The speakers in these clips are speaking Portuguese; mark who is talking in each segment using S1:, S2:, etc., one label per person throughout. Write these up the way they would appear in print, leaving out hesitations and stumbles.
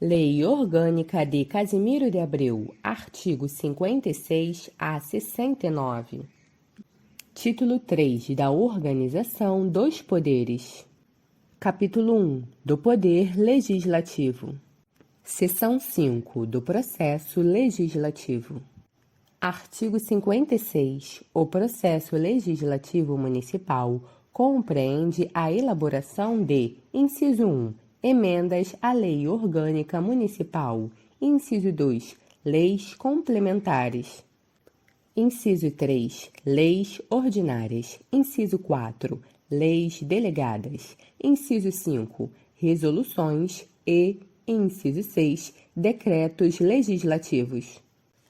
S1: Lei Orgânica de Casimiro de Abreu, artigo 56 a 69. Título 3 da Organização dos Poderes. Capítulo 1 do Poder Legislativo. Seção 5 do Processo Legislativo. Artigo 56. O processo legislativo municipal compreende a elaboração de, inciso 1, emendas à Lei Orgânica Municipal, inciso 2, leis complementares, inciso 3, leis ordinárias, inciso 4, leis delegadas, inciso 5, resoluções e, inciso 6, decretos legislativos.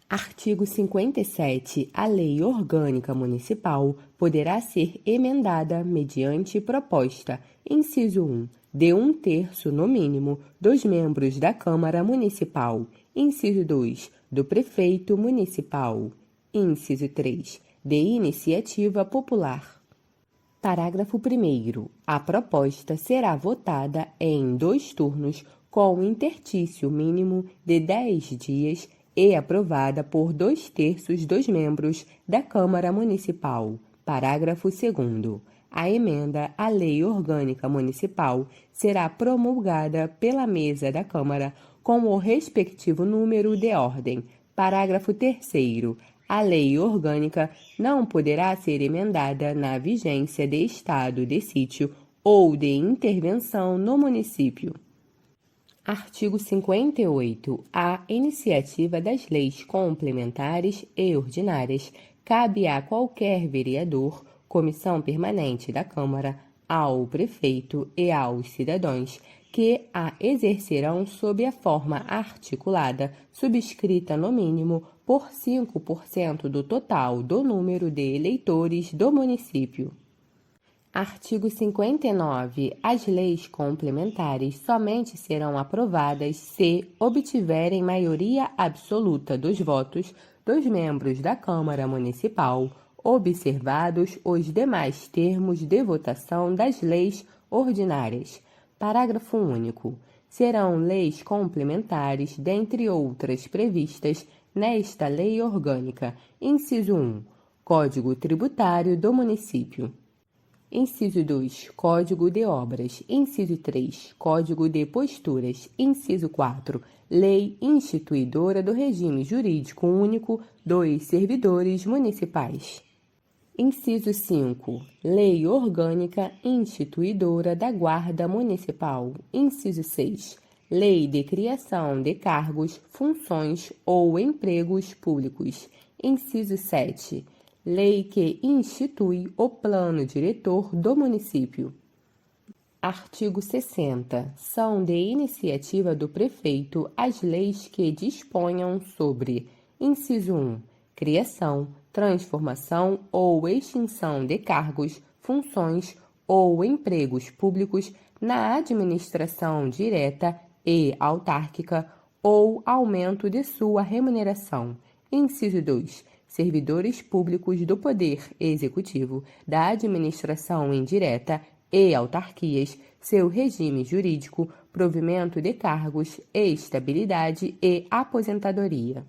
S1: Artigo 57. A Lei Orgânica Municipal poderá ser emendada mediante proposta, inciso 1, de 1/3, no mínimo, dos membros da Câmara Municipal, inciso 2, do Prefeito Municipal, inciso 3, de iniciativa popular. Parágrafo 1º. A proposta será votada em 2 turnos com interstício mínimo de 10 dias e aprovada por 2/3 dos membros da Câmara Municipal. Parágrafo 2º. A emenda à Lei Orgânica Municipal será promulgada pela mesa da Câmara com o respectivo número de ordem. Parágrafo 3º. A Lei Orgânica não poderá ser emendada na vigência de estado de sítio ou de intervenção no município. Artigo 58. A iniciativa das leis complementares e ordinárias cabe a qualquer vereador, comissão permanente da Câmara, ao prefeito e aos cidadãos que a exercerão sob a forma articulada, subscrita no mínimo por 5% do total do número de eleitores do município. Artigo 59. As leis complementares somente serão aprovadas se obtiverem maioria absoluta dos votos dos membros da Câmara Municipal, observados os demais termos de votação das leis ordinárias. Parágrafo único. Serão leis complementares, dentre outras previstas nesta Lei Orgânica, inciso 1, Código Tributário do Município. Inciso 2, Código de Obras. Inciso 3, Código de Posturas. Inciso 4, Lei instituidora do regime jurídico único dos servidores municipais. Inciso 5, Lei Orgânica instituidora da Guarda Municipal. Inciso 6, Lei de criação de cargos, funções ou empregos públicos. Inciso 7, Lei que institui o plano diretor do município. Artigo 60. São de iniciativa do prefeito as leis que disponham sobre, inciso 1, criação, transformação ou extinção de cargos, funções ou empregos públicos na administração direta e autárquica ou aumento de sua remuneração. Inciso 2. Servidores públicos do Poder Executivo, da administração indireta e autarquias, seu regime jurídico, provimento de cargos, estabilidade e aposentadoria.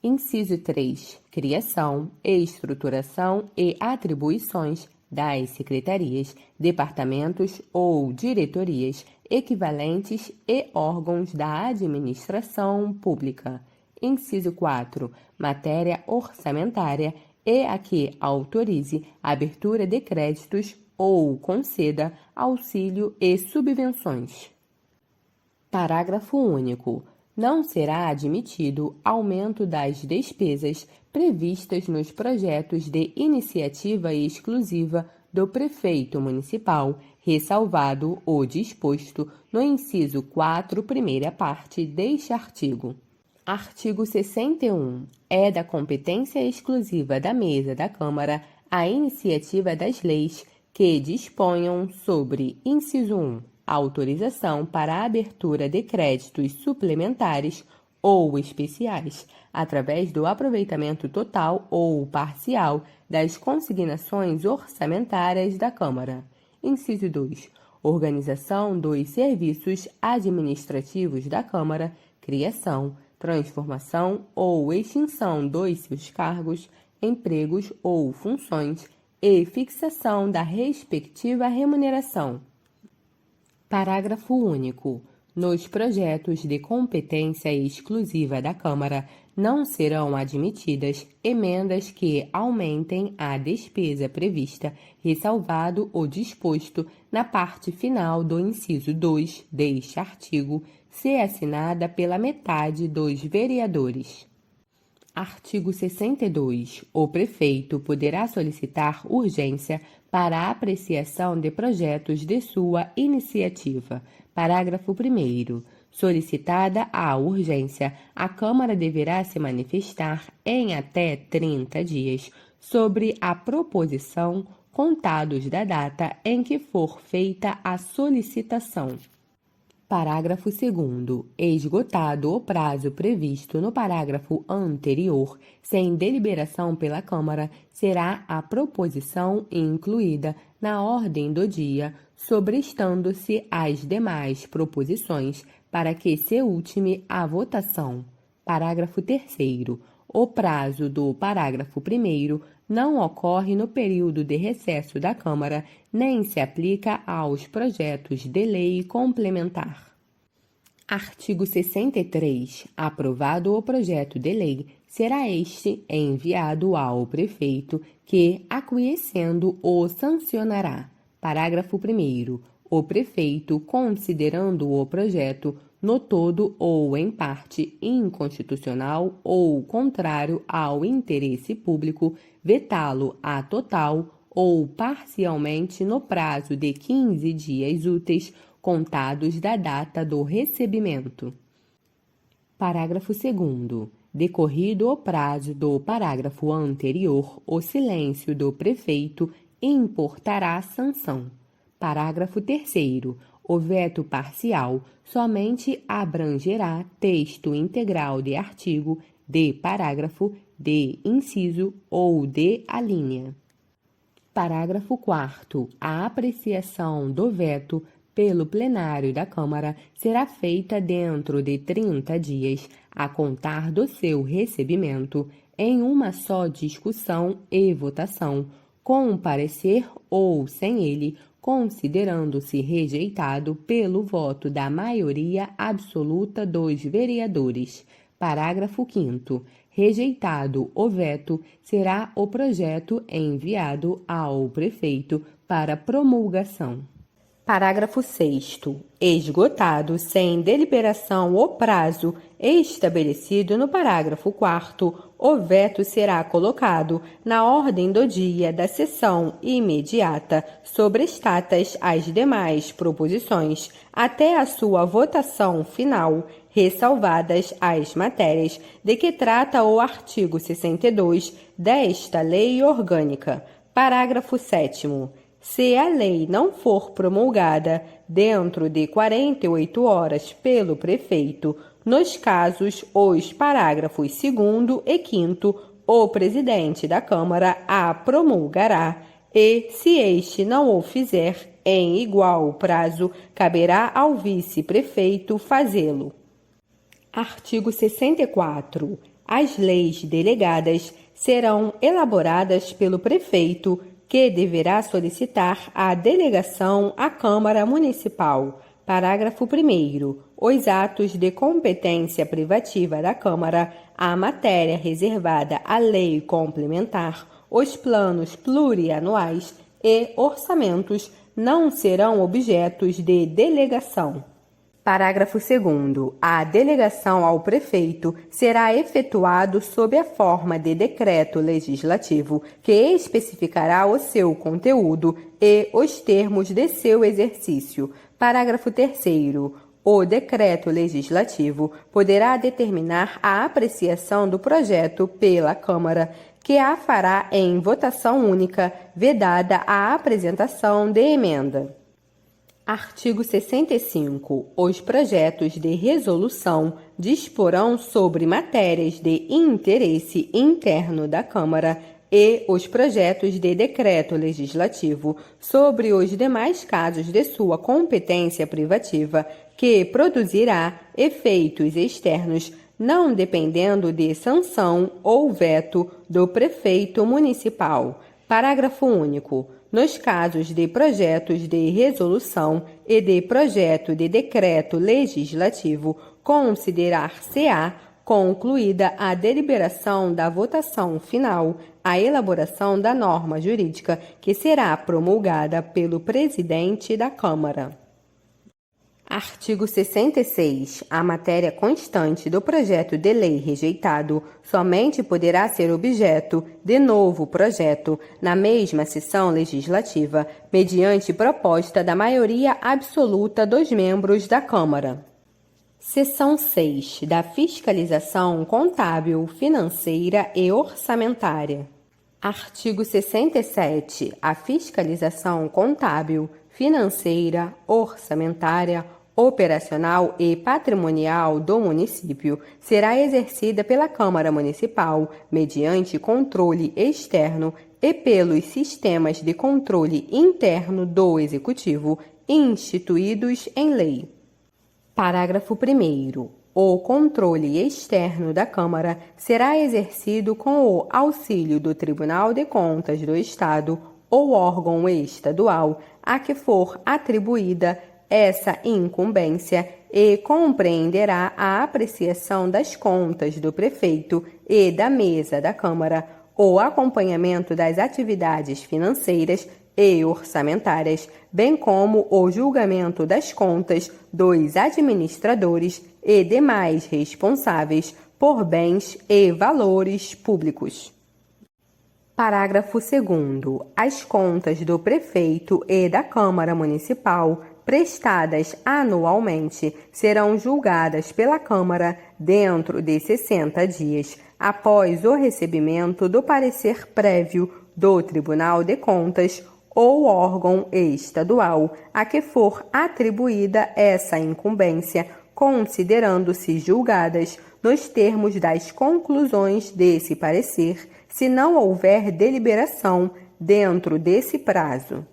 S1: Inciso 3. Criação, estruturação e atribuições das secretarias, departamentos ou diretorias equivalentes e órgãos da administração pública. Inciso 4. Matéria orçamentária e a que autorize a abertura de créditos ou conceda auxílio e subvenções. Parágrafo único. Não será admitido aumento das despesas previstas nos projetos de iniciativa exclusiva do prefeito municipal, ressalvado o disposto no inciso 4, primeira parte deste artigo. Artigo 61. É da competência exclusiva da mesa da Câmara a iniciativa das leis que disponham sobre, inciso 1, a autorização para a abertura de créditos suplementares ou especiais, através do aproveitamento total ou parcial das consignações orçamentárias da Câmara. Inciso 2. organização dos serviços administrativos da Câmara, criação, transformação ou extinção dos seus cargos, empregos ou funções e fixação da respectiva remuneração. Parágrafo único. Nos projetos de competência exclusiva da Câmara, não serão admitidas emendas que aumentem a despesa prevista, ressalvado o disposto na parte final do inciso 2 deste artigo, se assinada pela metade dos vereadores. Artigo 62. O prefeito poderá solicitar urgência para a apreciação de projetos de sua iniciativa. Parágrafo 1º. Solicitada a urgência, a Câmara deverá se manifestar em até 30 dias sobre a proposição, contados da data em que for feita a solicitação. Parágrafo 2º. Esgotado o prazo previsto no parágrafo anterior, sem deliberação pela Câmara, será a proposição incluída na ordem do dia, sobrestando-se às demais proposições, para que se ultime a votação. Parágrafo 3º. O prazo do parágrafo 1º não ocorre no período de recesso da Câmara, nem se aplica aos projetos de lei complementar. Artigo 63. Aprovado o projeto de lei, será este enviado ao prefeito, que, aquiescendo, o sancionará. Parágrafo 1º. O prefeito, considerando o projeto no todo ou em parte inconstitucional ou contrário ao interesse público, vetá-lo a total ou parcialmente no prazo de 15 dias úteis, contados da data do recebimento. Parágrafo 2º. Decorrido o prazo do parágrafo anterior, o silêncio do prefeito importará sanção. Parágrafo 3º. O veto parcial somente abrangerá texto integral de artigo, de parágrafo, de inciso ou de alínea. Parágrafo 4º. A apreciação do veto pelo plenário da Câmara será feita dentro de 30 dias, a contar do seu recebimento, em uma só discussão e votação, com parecer ou sem ele, considerando-se rejeitado pelo voto da maioria absoluta dos vereadores. Parágrafo 5º. Rejeitado o veto, será o projeto enviado ao prefeito para promulgação. Parágrafo 6º. Esgotado sem deliberação o prazo estabelecido no parágrafo 4º, o veto será colocado na ordem do dia da sessão imediata, sobrestadas as demais proposições, até a sua votação final, ressalvadas as matérias de que trata o artigo 62 desta lei orgânica. Parágrafo 7º. Se a lei não for promulgada dentro de 48 horas pelo prefeito, nos casos os parágrafos 2º e 5º, o presidente da Câmara a promulgará e, se este não o fizer em igual prazo, caberá ao vice-prefeito fazê-lo. Artigo 64. As leis delegadas serão elaboradas pelo prefeito, que deverá solicitar a delegação à Câmara Municipal. Parágrafo 1º. Os atos de competência privativa da Câmara, a matéria reservada à lei complementar, os planos plurianuais e orçamentos não serão objetos de delegação. Parágrafo 2º. A delegação ao prefeito será efetuado sob a forma de decreto legislativo, que especificará o seu conteúdo e os termos de seu exercício. Parágrafo 3º. O decreto legislativo poderá determinar a apreciação do projeto pela Câmara, que a fará em votação única, vedada a apresentação de emenda. Artigo 65. Os projetos de resolução disporão sobre matérias de interesse interno da Câmara, e os projetos de decreto legislativo sobre os demais casos de sua competência privativa, que produzirá efeitos externos, não dependendo de sanção ou veto do prefeito municipal. Parágrafo único. Nos casos de projetos de resolução e de projeto de decreto legislativo, considerar-se-á concluída a deliberação da votação final, a elaboração da norma jurídica, que será promulgada pelo presidente da Câmara. Artigo 66. A matéria constante do projeto de lei rejeitado somente poderá ser objeto de novo projeto na mesma sessão legislativa, mediante proposta da maioria absoluta dos membros da Câmara. Seção 6. Da fiscalização contábil, financeira e orçamentária. Artigo 67. A fiscalização contábil, financeira, orçamentária, operacional e patrimonial do município será exercida pela Câmara Municipal mediante controle externo e pelos sistemas de controle interno do Executivo instituídos em lei. Parágrafo 1º. O controle externo da Câmara será exercido com o auxílio do Tribunal de Contas do Estado ou órgão estadual a que for atribuída essa incumbência e compreenderá a apreciação das contas do prefeito e da mesa da Câmara, o acompanhamento das atividades financeiras e orçamentárias, bem como o julgamento das contas dos administradores e demais responsáveis por bens e valores públicos. Parágrafo 2º. As contas do prefeito e da Câmara Municipal prestadas anualmente serão julgadas pela Câmara dentro de 60 dias, após o recebimento do parecer prévio do Tribunal de Contas ou órgão estadual a que for atribuída essa incumbência, considerando-se julgadas nos termos das conclusões desse parecer, se não houver deliberação dentro desse prazo.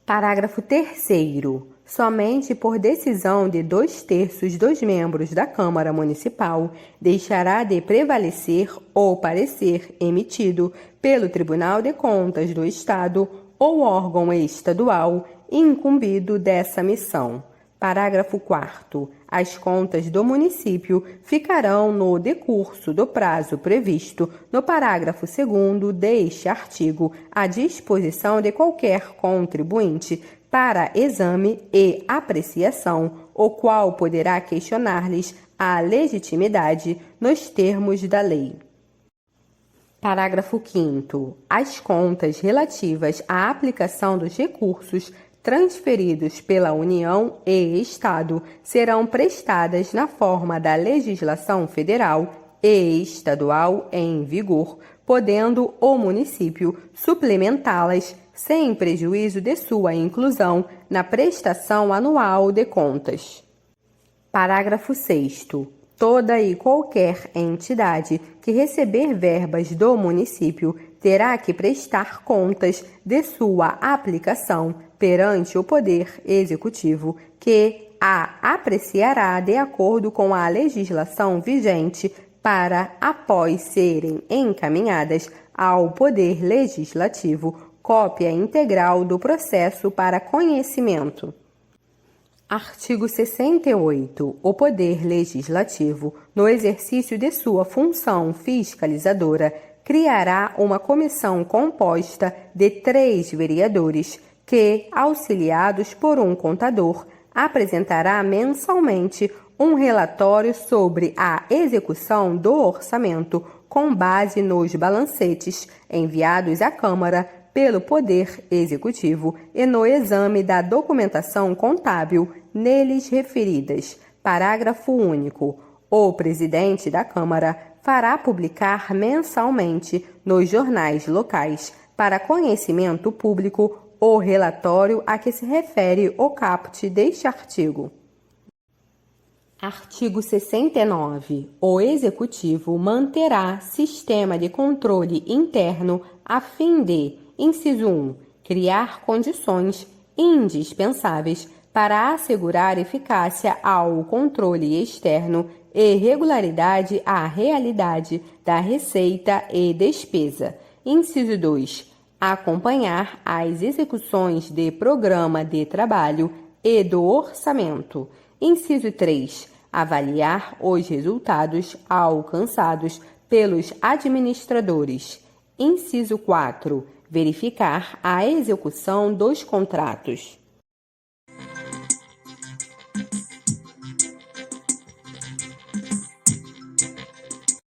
S1: Parágrafo 3º. Somente por decisão de 2/3 dos membros da Câmara Municipal deixará de prevalecer o parecer emitido pelo Tribunal de Contas do Estado ou órgão estadual incumbido dessa missão. Parágrafo 4º. As contas do município ficarão no decurso do prazo previsto no parágrafo 2º deste artigo à disposição de qualquer contribuinte para exame e apreciação, o qual poderá questionar-lhes a legitimidade nos termos da lei. Parágrafo 5º. As contas relativas à aplicação dos recursos transferidos pela União e Estado serão prestadas na forma da legislação federal e estadual em vigor, podendo o município suplementá-las sem prejuízo de sua inclusão na prestação anual de contas. Parágrafo 6º. Toda e qualquer entidade que receber verbas do município terá que prestar contas de sua aplicação perante o Poder Executivo, que a apreciará de acordo com a legislação vigente para, após serem encaminhadas ao Poder Legislativo, cópia integral do processo para conhecimento. Artigo 68. O Poder Legislativo, no exercício de sua função fiscalizadora, criará uma comissão composta de 3 vereadores que, auxiliados por um contador, apresentará mensalmente um relatório sobre a execução do orçamento com base nos balancetes enviados à Câmara pelo Poder Executivo e no exame da documentação contábil neles referidas. Parágrafo único. O presidente da Câmara fará publicar mensalmente nos jornais locais, para conhecimento público, o relatório a que se refere o caput deste artigo. Artigo 69. O Executivo manterá sistema de controle interno a fim de, inciso 1, criar condições indispensáveis para assegurar eficácia ao controle externo e regularidade à realidade da receita e despesa. Inciso 2. Acompanhar as execuções de programa de trabalho e do orçamento. Inciso 3. Avaliar os resultados alcançados pelos administradores. Inciso 4. Verificar a execução dos contratos.